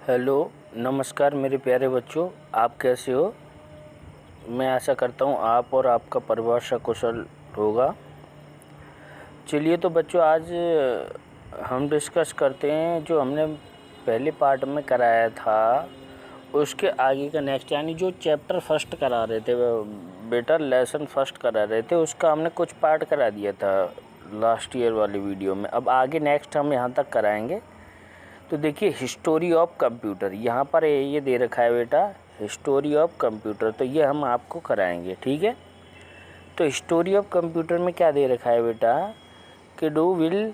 Hello, नमस्कार मेरे प्यारे बच्चों। आप कैसे हो? मैं आशा करता हूँ आप और आपका परिवार सकुशल होगा। चलिए तो बच्चों, आज हम डिस्कस करते हैं जो हमने पहले पार्ट में कराया था उसके आगे का नेक्स्ट, यानी जो चैप्टर फर्स्ट करा रहे थे बेटा, लेसन फर्स्ट करा रहे थे, उसका हमने कुछ पार्ट करा दिया था लास्ट ईयर वाली वीडियो में। अब आगे नेक्स्ट हम यहाँ तक कराएंगे। तो देखिए, हिस्टोरी ऑफ कंप्यूटर यहाँ पर ये दे रखा है बेटा, हिस्टोरी ऑफ कंप्यूटर। तो ये हम आपको कराएंगे, ठीक है। तो हिस्टोरी ऑफ कंप्यूटर में क्या दे रखा है बेटा कि do will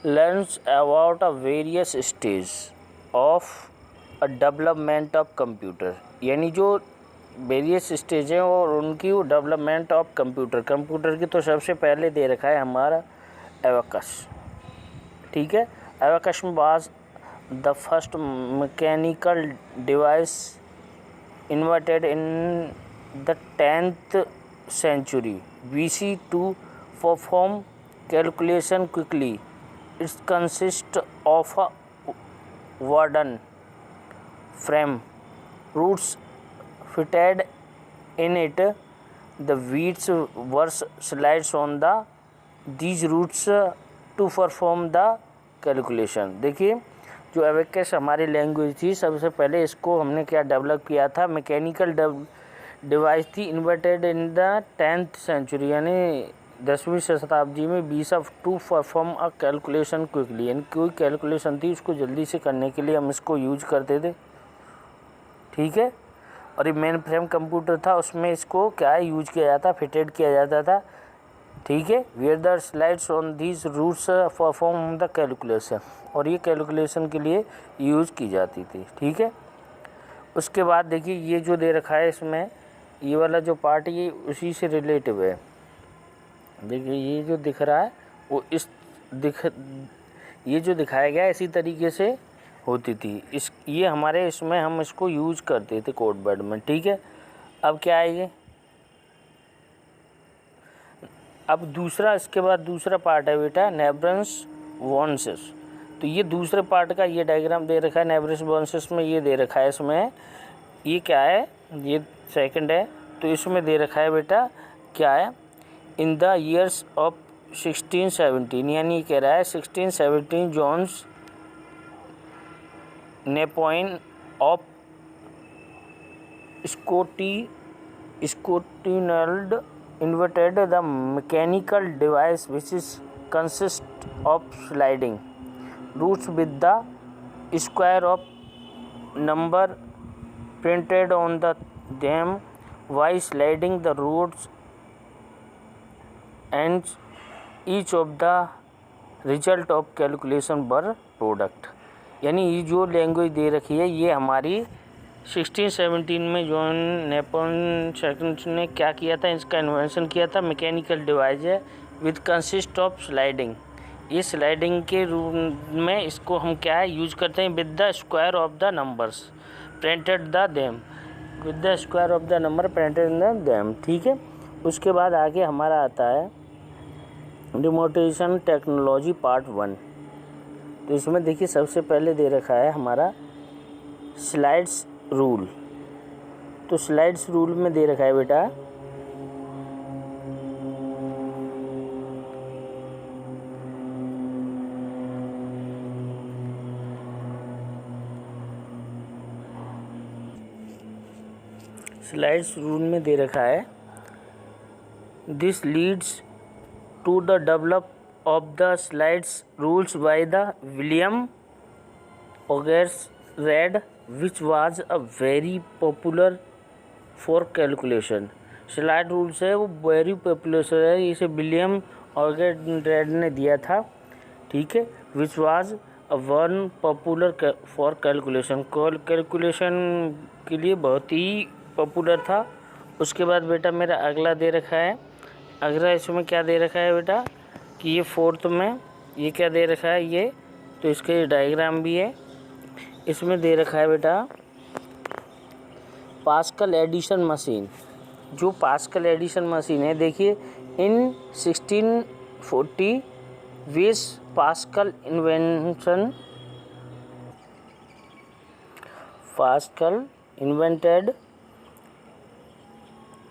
learns about a various stage of a development of computer, यानी जो वेरियस स्टेज हैं और उनकी डेवलपमेंट ऑफ कंप्यूटर की। तो सबसे पहले दे रखा है हमारा एबेकस, ठीक है। Abacus was the first mechanical device invented in the 10th century BC to perform calculation quickly. It consists of a wooden frame, roots fitted in it. The weights were slides on these roots to perform the calculation. देखिए, जो abacus हमारी language थी, सबसे पहले इसको हमने क्या develop किया था, मैकेनिकल डिवाइस थी, invented in the 10th century, यानी 10वीं शताब्दी में, बीस of to perform a calculation quickly, यानी कोई कैलकुलेशन थी उसको जल्दी से करने के लिए हम इसको यूज करते थे, ठीक है। और ये मेन फ्रेम कंप्यूटर था, उसमें इसको क्या यूज किया जाता, फिटेड किया जाता था, ठीक है। Where the slides on these roots perform the calculation, और ये कैलकुलेशन के लिए यूज़ की जाती थी, ठीक है। उसके बाद देखिए, ये जो दे रखा है इसमें, ये वाला जो पार्ट ये उसी से रिलेटिव है। देखिए, ये जो दिख रहा है वो ये जो दिखाया गया इसी तरीके से होती थी। ये हमारे इसमें हम इसको यूज करते थे कोड वर्ड में, ठीक है। अब क्या है ये, अब दूसरा, इसके बाद दूसरा पार्ट है बेटा नेब्रंस वॉन्सेस। तो ये दूसरे पार्ट का ये डायग्राम दे रखा है नेब्रंस वॉन्सेस में, ये दे रखा है इसमें, ये क्या है, ये सेकंड है। तो इसमें दे रखा है बेटा क्या है, इन द ईयर्स ऑफ 1617, यानी कह रहा है 1617 Johns Napier of Scotland invented the mechanical device which is consist of sliding roots with the square of number printed on them. By sliding the roots and each of the result of calculation were product, यानी ये जो language दे रखी है ये हमारी 1617 में John Napoleon second ने क्या किया था, इसका इन्वेंशन किया था। मैकेनिकल डिवाइस है विद कंसिस्ट ऑफ स्लाइडिंग, ये स्लाइडिंग के रूप में इसको हम क्या है यूज करते हैं, with the square of the numbers printed the them, with the square of the number printed the them, ठीक है। उसके बाद आगे हमारा आता है डिमोटेशन टेक्नोलॉजी पार्ट 1। तो इसमें देखिए, सबसे पहले दे रखा है हमारा स्लाइड्स रूल। तो स्लाइड्स रूल में दे रखा है बेटा स्लाइड्स रूल में दे रखा है this leads to the develop of the slides rules by the William ऑगर्स रेड which was a very popular for calculation। Slide rules है वो वेरी पॉपुलर है, इसे विलियम ऑगर्स ने दिया था, ठीक है। Which was a one popular for calculation, calculation के लिए बहुत ही पॉपुलर था। उसके बाद बेटा मेरा अगला दे रखा है, अगला इसमें क्या दे रखा है बेटा कि ये फोर्थ में ये क्या दे रखा है, ये तो इसका डायग्राम भी है, इसमें दे रखा है बेटा पास्कल एडिशन मशीन। जो पास्कल एडिशन मशीन है, देखिए इन 1640 विस pascal invention Pascal invented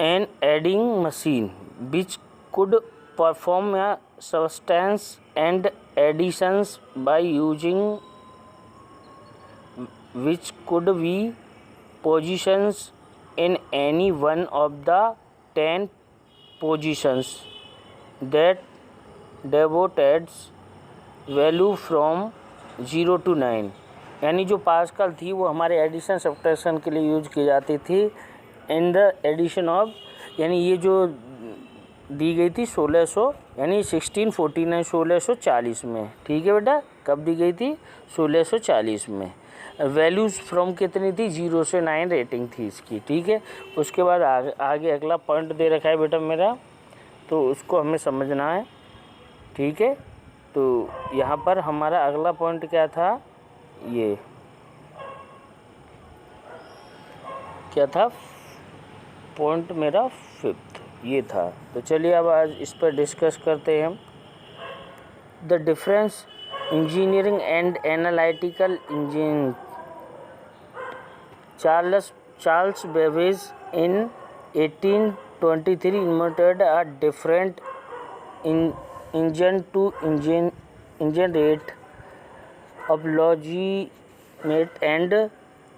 an adding machine which could perform a substance and additions by using which could be positions in any one of the 10 positions that devoted value from 0 to 9। यानी जो pascal थी वो हमारे addition subtraction के लिए use की जाती थी इन द एडिशन ऑफ, यानी ये जो दी गई थी 1600 यानी 1649 1640 में। ठीक है बेटा, कब दी गई थी? 1640 में। वैल्यूज़ फ्रॉम कितनी थी? 0 से 9 रेटिंग थी इसकी। ठीक है, उसके बाद आगे अगला पॉइंट दे रखा है बेटा मेरा, तो उसको हमें समझना है। ठीक है, तो यहाँ पर हमारा अगला पॉइंट क्या था? ये क्या था? पॉइंट मेरा 5th ये था। तो चलिए अब आज इस पर डिस्कस करते हैं हम। The difference engineering and analytical engineering. Charles Babbage in 1823 invented a different engine to generate approximate and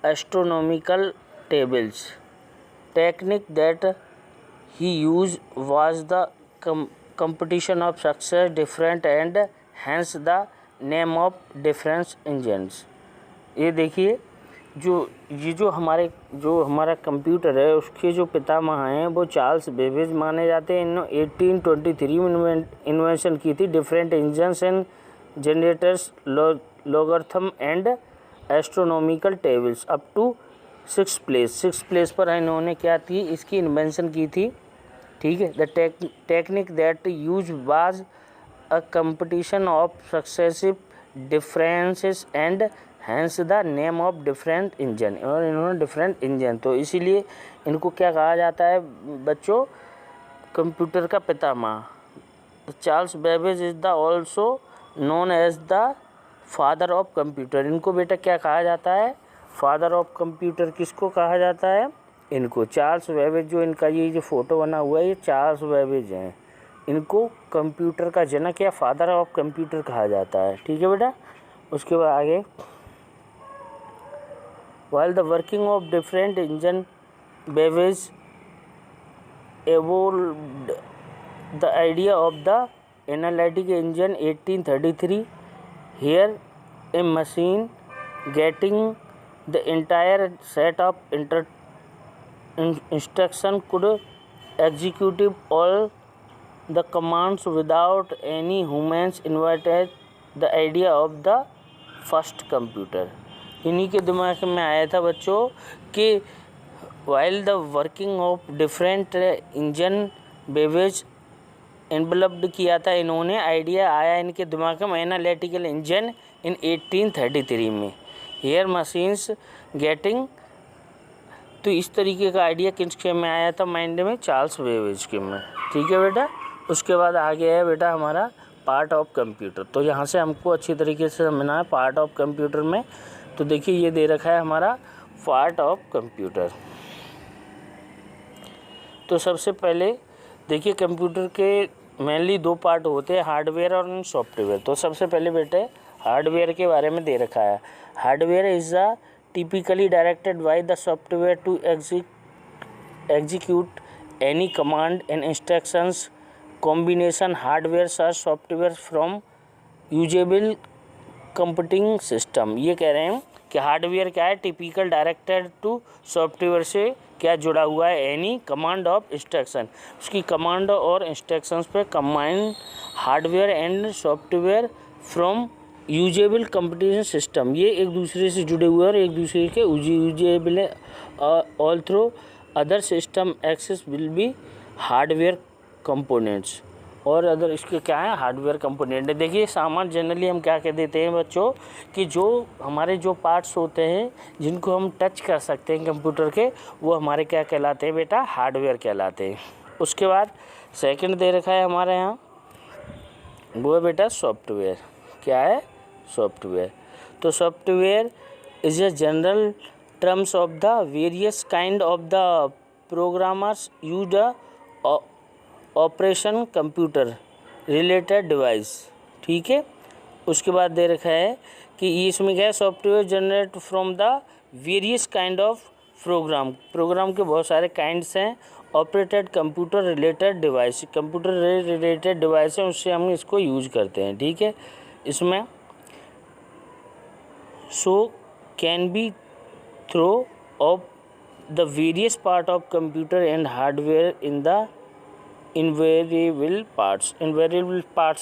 astronomical tables. Technique that he used was the competition of success different and hence the name of different engines। ये देखिए, जो हमारा computer है उसके जो पितामह हैं वो Charles Babbage माने जाते हैं। इन्होंने 1823 में इन्वेंशन की थी different engines and generators, logarithm and astronomical tables up to 6th place पर इन्होंने क्या थी? इसकी इन्वेंशन की थी। ठीक है, the technique that use was a competition of successive differences and hence the name of different engine. और इन्होंने डिफरेंट इंजन, तो इसीलिए इनको क्या कहा जाता है बच्चों? कंप्यूटर का पितामह। Charles Babbage is the also known as the father of computer. इनको बेटा क्या कहा जाता है? Father of computer. किसको कहा जाता है? इनको चार्ल्स बेबेज। जो इनका ये जो फ़ोटो बना हुआ है ये चार्ल्स बेबेज हैं। इनको कंप्यूटर का जनक या फादर ऑफ कंप्यूटर कहा जाता है। ठीक है बेटा, उसके बाद आगे while the working of different engine, Babbage evolved the idea of the analytic engine 1833. Here a machine getting the entire set of instruction could execute all the commands without any humans invented the idea of the first computer। इन्हीं के दिमाग में आया था बच्चों कि while the working of different engine Babbage enveloped किया था इन्होंने, आइडिया आया इनके दिमाग में एनालिटिकल इंजन इन 1833 में। हेयर मशीन्स गेटिंग, तो इस तरीके का आइडिया किसके में आया था माइंड में? चार्ल्स बेबेज के में। ठीक है बेटा, उसके बाद आगे है बेटा हमारा पार्ट ऑफ कंप्यूटर। तो यहाँ से हमको अच्छी तरीके से समझना है पार्ट ऑफ कंप्यूटर में। तो देखिए ये दे रखा है हमारा पार्ट ऑफ कंप्यूटर। तो सबसे पहले देखिए कंप्यूटर के मेनली 2 पार्ट होते हैं, हार्डवेयर और सॉफ्टवेयर। तो सबसे पहले बेटे हार्डवेयर के बारे में दे रखा है। Hardware is a typically directed by the software to execute any command and instructions combination. Hardware और software from usable computing system. ये कह रहे हैं कि हार्डवेयर क्या है? टिपिकल डायरेक्टेड टू सॉफ्टवेयर से क्या जुड़ा हुआ है? एनी कमांड ऑफ इंस्ट्रक्शन, उसकी कमांड और इंस्ट्रक्शंस पे combine hardware and software from usable computing system. ये एक दूसरे से जुड़े हुए और एक दूसरे के यूजेबल है। All through other system access will be hardware components. और अदर इसके क्या है? हार्डवेयर कंपोनेंट है। देखिए सामान जनरली हम क्या कह देते हैं बच्चों कि जो हमारे जो पार्ट्स होते हैं जिनको हम टच कर सकते हैं कंप्यूटर के, वो हमारे क्या कहलाते हैं बेटा? हार्डवेयर कहलाते हैं। उसके बाद सेकंड दे रखा है हमारे यहाँ, वो है बेटा सॉफ्टवेयर। क्या है? सॉफ्टवेयर। तो software is a general terms of the various kind of the programmers use the operation computer related device. ठीक है, उसके बाद दे रखा है कि इसमें क्या है, software generate from the various kind of program के बहुत सारे काइंड्स हैं। Operated computer related device, computer related device है, उससे हम इसको यूज करते हैं। ठीक है, इसमें so can be throw of the various part of computer and hardware in the invariable parts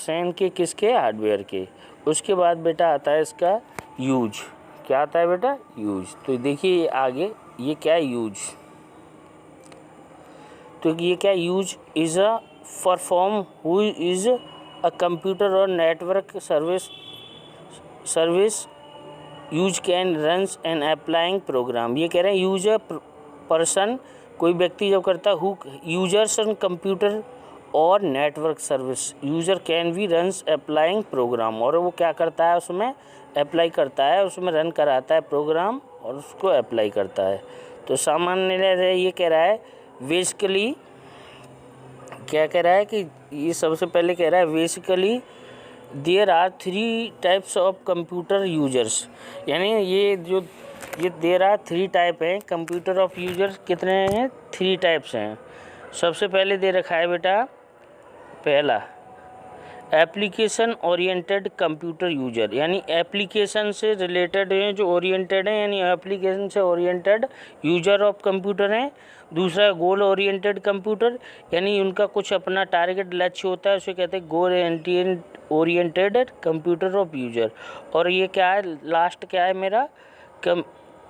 हैं इनके, किसके, हार्डवेयर के। उसके बाद बेटा आता है इसका यूज। क्या आता है बेटा, यूज। तो देखिए आगे ये क्या है, यूज। तो ये क्या, use is a perform who is a computer और network service use can runs an applying program. ये कह रहे हैं यूज अ पर्सन, कोई व्यक्ति जब करता है, हु यूजर्स ऑन कंप्यूटर और network service, user can be runs applying program, और वो क्या करता है, उसमें अप्लाई करता है, उसमें रन कराता है प्रोग्राम और उसको अप्लाई करता है। तो सामान्य ये कह रहा है बेसिकली, क्या कह रहा है कि ये सबसे पहले कह रहा है basically there are 3 types of computer users, यानी ये देयर आर 3 टाइप हैं कंप्यूटर ऑफ यूजर्स। कितने हैं, 3 टाइप्स हैं। सबसे पहले दे रखा है बेटा, पहला एप्लीकेशन ओरिएंटेड कंप्यूटर यूजर, यानी एप्लीकेशन से रिलेटेड हैं, जो ओरिएंटेड हैं, यानी एप्लीकेशन से ओरिएंटेड यूजर ऑफ कंप्यूटर हैं। दूसरा गोल ओरिएंटेड कंप्यूटर, यानी उनका कुछ अपना टारगेट लक्ष्य होता है, उसे कहते हैं goal oriented computer of user. और ये क्या है, लास्ट क्या है मेरा,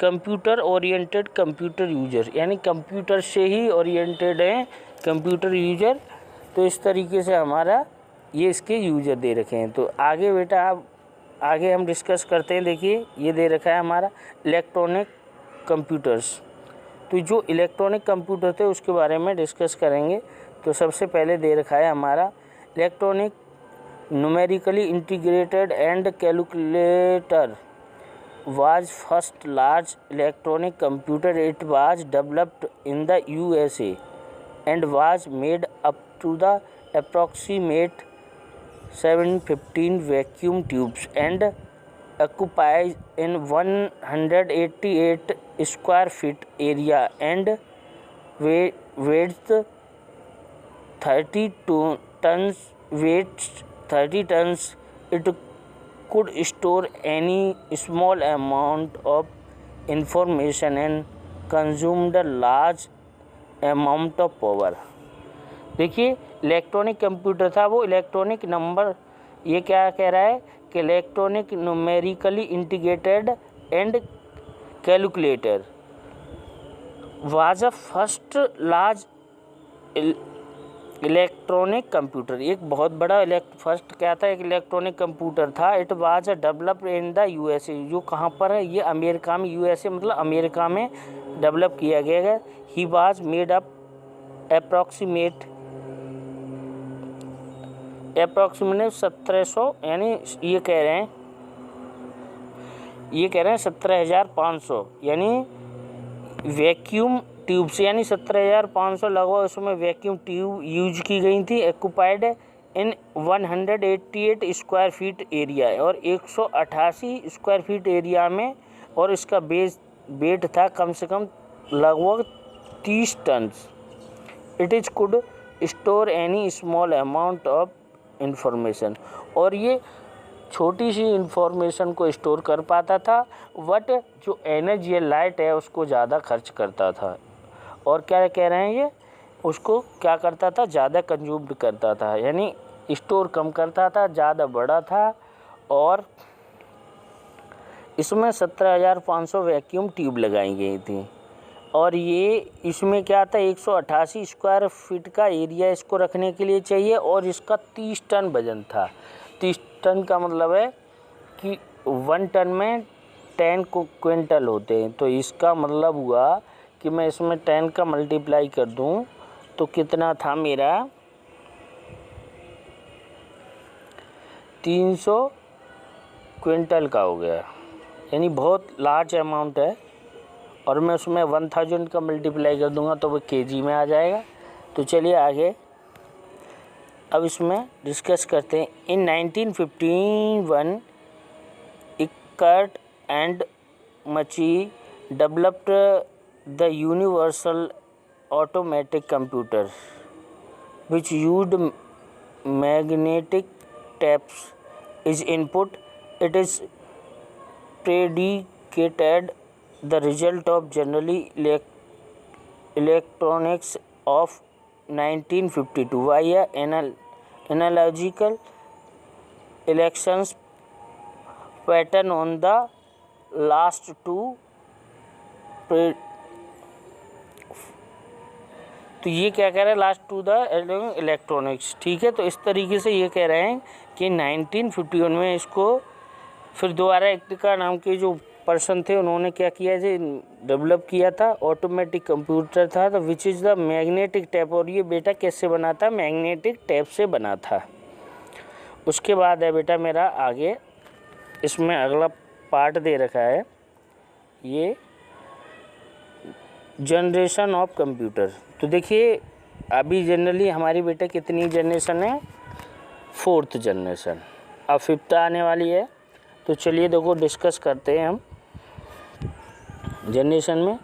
कंप्यूटर ओरिएंटेड कंप्यूटर यूजर, यानी कंप्यूटर से ही ओरिएंटेड हैं कंप्यूटर यूजर। तो इस तरीके से हमारा ये इसके यूजर दे रखे हैं। तो आगे बेटा आप आगे हम डिस्कस करते हैं। देखिए ये दे रखा है हमारा इलेक्ट्रॉनिक कंप्यूटर्स। तो जो इलेक्ट्रॉनिक कंप्यूटर थे उसके बारे में डिस्कस करेंगे। तो सबसे पहले दे रखा है हमारा electronic numerically integrated and calculator was first large electronic computer. It was developed in the USA and was made up to the approximate 715 vacuum tubes and occupies in 188 square feet area and weighs 30 tons. It could store any small amount of information and consumed a large amount of power. देखिए electronic computer था वो electronic number, ये क्या कह रहा है कि electronic numerically integrated and calculator was a first large electronic computer, एक बहुत बड़ा फर्स्ट क्या था, एक इलेक्ट्रॉनिक कंप्यूटर था। It was developed in the USA, जो कहाँ पर है, ये अमेरिका में, यूएसए मतलब अमेरिका में डेवलप किया गया है। He was made up approximate 1700, यानी ये कह रहे हैं 17,500, यानी वैक्यूम ट्यूब से, यानी 17,500 लगभग उसमें वैक्यूम ट्यूब यूज की गई थी। एक्यूपाइड इन 188 स्क्वायर फीट एरिया, और 188 स्क्वायर फीट एरिया में, और इसका वेट था कम से कम लगभग 30 ton. It is could store any small amount of information, और ये छोटी सी इंफॉर्मेशन को स्टोर कर पाता था, बट जो एनर्जी लाइट है उसको ज़्यादा खर्च करता था। और क्या कह रहे हैं, ये उसको क्या करता था, ज़्यादा कंज्यूम्ड करता था, यानी स्टोर कम करता था, ज़्यादा बड़ा था। और इसमें 17,500 वैक्यूम ट्यूब लगाई गई थी। और ये इसमें क्या था, 188 स्क्वायर फीट का एरिया इसको रखने के लिए चाहिए, और इसका 30 टन वजन था। 30 टन का मतलब है कि 1 टन में 10 क्विंटल होते हैं। तो इसका मतलब हुआ कि मैं इसमें 10 का मल्टीप्लाई कर दूं तो कितना था मेरा, 300 क्विंटल का हो गया, यानी बहुत लार्ज अमाउंट है। और मैं उसमें 1000 का मल्टीप्लाई कर दूंगा तो वो केजी में आ जाएगा। तो चलिए आगे अब इसमें डिस्कस करते हैं। इन 1951 इकर्ट एंड मची developed the universal automatic computer which used magnetic taps as input. It is predicated the result of generally electronics of 1952 via analogical elections pattern on the last two तो ये क्या कह रहा है, last to the electronics. ठीक है, तो इस तरीके से ये कह रहे हैं कि 1951 में इसको फिर दोबारा इक्तिका नाम के जो पर्सन थे उन्होंने क्या किया जी, डेवलप किया था। ऑटोमेटिक कंप्यूटर था तो which is the magnetic tap. और ये बेटा कैसे बना था, मैग्नेटिक टैप से बना था। उसके बाद है बेटा मेरा आगे इसमें अगला पार्ट दे रखा है ये जनरेशन ऑफ कंप्यूटर। तो देखिए अभी जनरली हमारी बेटा कितनी जनरेशन है, 4th जनरेशन, अब 5th आने वाली है। तो चलिए देखो डिस्कस करते हैं हम जनरेशन में।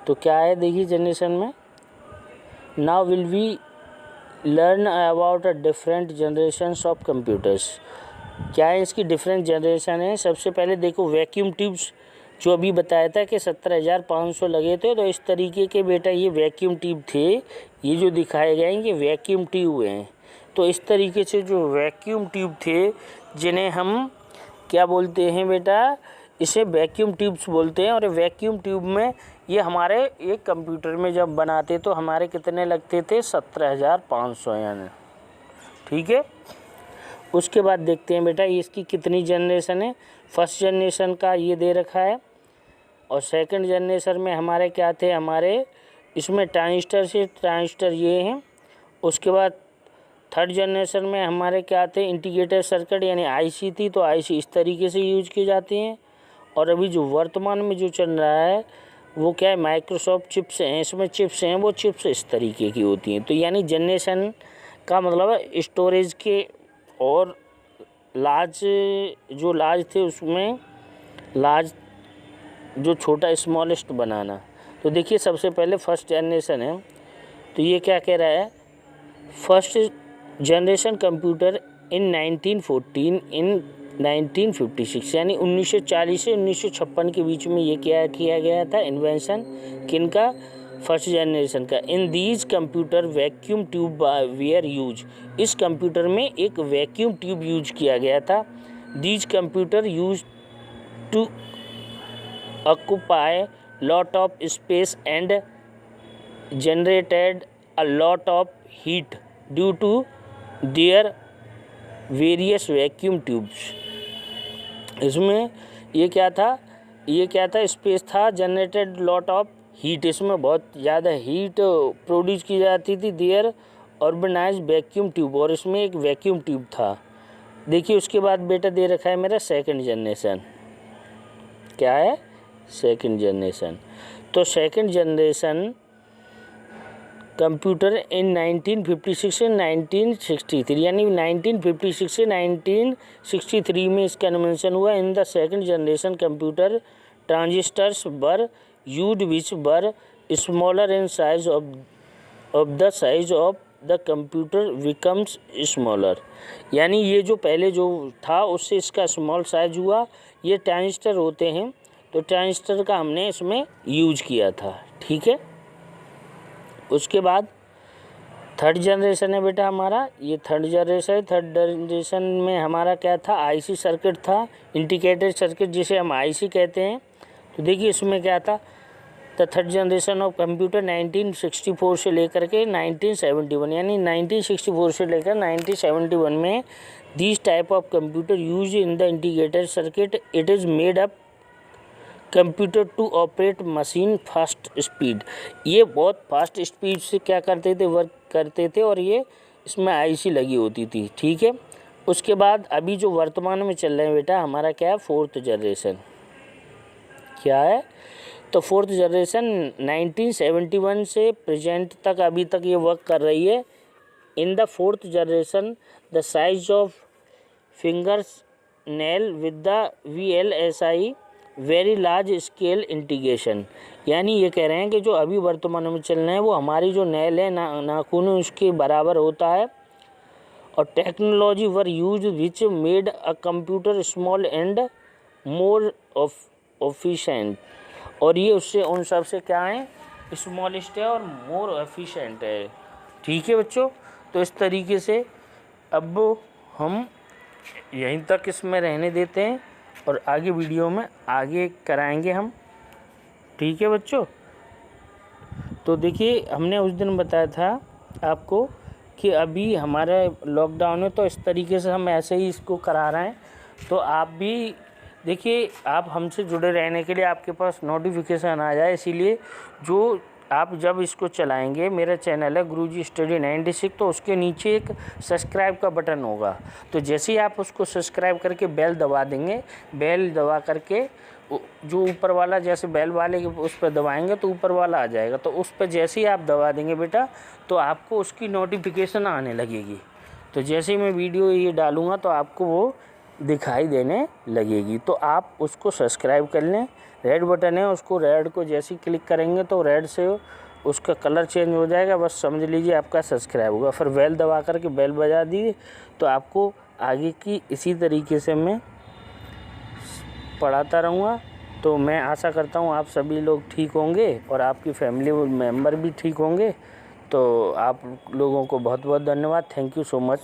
तो क्या है देखिए जनरेशन में, now will we learn about a different generations of computers. क्या है इसकी डिफरेंट जनरेशन है। सबसे पहले देखो वैक्यूम ट्यूब्स, जो अभी बताया था कि 17,500 लगे थे, तो इस तरीके के बेटा ये वैक्यूम ट्यूब थे। ये जो दिखाए गए हैं ये वैक्यूम ट्यूब हैं। तो इस तरीके से जो वैक्यूम ट्यूब थे जिन्हें हम क्या बोलते हैं बेटा, इसे वैक्यूम ट्यूब्स बोलते हैं। और वैक्यूम ट्यूब में ये हमारे एक कंप्यूटर में जब बनाते तो हमारे कितने लगते थे, 17,500 यानी। ठीक है, उसके बाद देखते हैं बेटा ये इसकी कितनी जनरेशन है। फर्स्ट जनरेशन का ये दे रखा है और सेकंड जनरेशन में हमारे क्या थे, हमारे इसमें ट्रांजिस्टर से ट्रांजिस्टर ये हैं। उसके बाद थर्ड जनरेशन में हमारे क्या थे, इंटीग्रेटेड सर्किट यानी आईसी थी। तो आईसी इस तरीके से यूज की जाती हैं। और अभी जो वर्तमान में जो चल रहा है वो क्या है, माइक्रोसॉफ्ट चिप्स हैं। इसमें चिप्स हैं, वो चिप्स इस तरीके की होती हैं। तो यानी जनरेशन का मतलब है स्टोरेज के और लार्ज जो लार्ज थे उसमें लार्ज जो छोटा स्मॉलेस्ट बनाना। तो देखिए सबसे पहले फर्स्ट जनरेशन है। तो ये क्या कह रहा है, फर्स्ट जनरेशन कंप्यूटर इन 1914 इन 1956 यानी 1940 से 1956 के बीच में ये क्या किया गया था, इन्वेंशन किनका, फर्स्ट जनरेशन का। In these computer vacuum tube were use. इस कंप्यूटर में एक वैक्यूम ट्यूब यूज किया गया था। These computer use to occupy lot of space and generated a lot of heat due to their various vacuum tubes. इसमें ये क्या था, स्पेस था, जनरेटेड लॉट ऑफ हीट, इसमें बहुत ज़्यादा हीट प्रोड्यूस की जाती थी। देयर ऑर्गेनाइज वैक्यूम ट्यूब, और इसमें एक वैक्यूम ट्यूब था। देखिए उसके बाद बेटा दे रखा है मेरा सेकंड जनरेशन। क्या है, सेकंड जनरेशन। तो सेकंड जनरेशन कंप्यूटर इन 1956 से 1963 यानी 1956 से 1963 में इसका इन्वेंशन हुआ। In the second generation computer transistors were used which were smaller in size of the size of the computer becomes smaller. यानी ये जो पहले जो था उससे इसका स्मॉल साइज हुआ। ये ट्रांजिस्टर होते हैं, तो ट्रांजिस्टर का हमने इसमें यूज किया था। ठीक है, उसके बाद थर्ड जनरेशन है बेटा हमारा, ये थर्ड जनरेशन में हमारा क्या था, आईसी सर्किट था, इंटीग्रेटेड सर्किट जिसे हम आईसी कहते हैं। तो देखिए इसमें क्या था, the third generation of computer 1964 से लेकर के 1971 यानी 1964 से लेकर 1971 में this type of computer use in the integrated circuit. It is made up computer to operate machine fast speed. ये बहुत फास्ट स्पीड से क्या करते थे, वर्क करते थे, और ये इसमें आईसी लगी होती थी। ठीक है, उसके बाद अभी जो वर्तमान में चल रहे हैं बेटा हमारा क्या है, 4th जनरेशन। क्या है, तो 4th जनरेशन 1971 से प्रेजेंट तक अभी तक ये वर्क कर रही है। In the 4th generation the size of fingers nail with the VLSI very large scale integration, यानी ये कह रहे हैं कि जो अभी वर्तमान में चल रहे हैं वो हमारी जो नेल है नाखून उसके बराबर होता है। और technology were use which made a computer small and more efficient, और ये उससे उन सब से क्या है, स्मॉलेस्ट है और मोर एफिशिएंट है। ठीक है बच्चों, तो इस तरीके से अब हम यहीं तक इसमें रहने देते हैं और आगे वीडियो में आगे कराएंगे हम। ठीक है बच्चों, तो देखिए हमने उस दिन बताया था आपको कि अभी हमारा लॉकडाउन है, तो इस तरीके से हम ऐसे ही इसको करा रहे हैं। तो आप भी देखिए, आप हमसे जुड़े रहने के लिए आपके पास नोटिफिकेशन आ जाए, इसीलिए जो आप जब इसको चलाएंगे, मेरा चैनल है गुरुजी स्टडी 96, तो उसके नीचे एक सब्सक्राइब का बटन होगा। तो जैसे ही आप उसको सब्सक्राइब करके बेल दबा देंगे, बेल दबा करके जो ऊपर वाला, जैसे बेल वाले उस पर दबाएंगे तो ऊपर वाला आ जाएगा, तो उस पर जैसे ही आप दबा देंगे बेटा तो आपको उसकी नोटिफिकेशन आने लगेगी। तो जैसे ही मैं वीडियो ये डालूँगा तो आपको वो दिखाई देने लगेगी। तो आप उसको सब्सक्राइब कर लें, रेड बटन है, उसको रेड को जैसे ही क्लिक करेंगे तो रेड से उसका कलर चेंज हो जाएगा, बस समझ लीजिए आपका सब्सक्राइब होगा। फिर बेल दबा करके बेल बजा दीजिए, तो आपको आगे की इसी तरीके से मैं पढ़ाता रहूँगा। तो मैं आशा करता हूँ आप सभी लोग ठीक होंगे और आपकी फैमिली मेम्बर भी ठीक होंगे। तो आप लोगों को बहुत बहुत धन्यवाद। Thank you so much.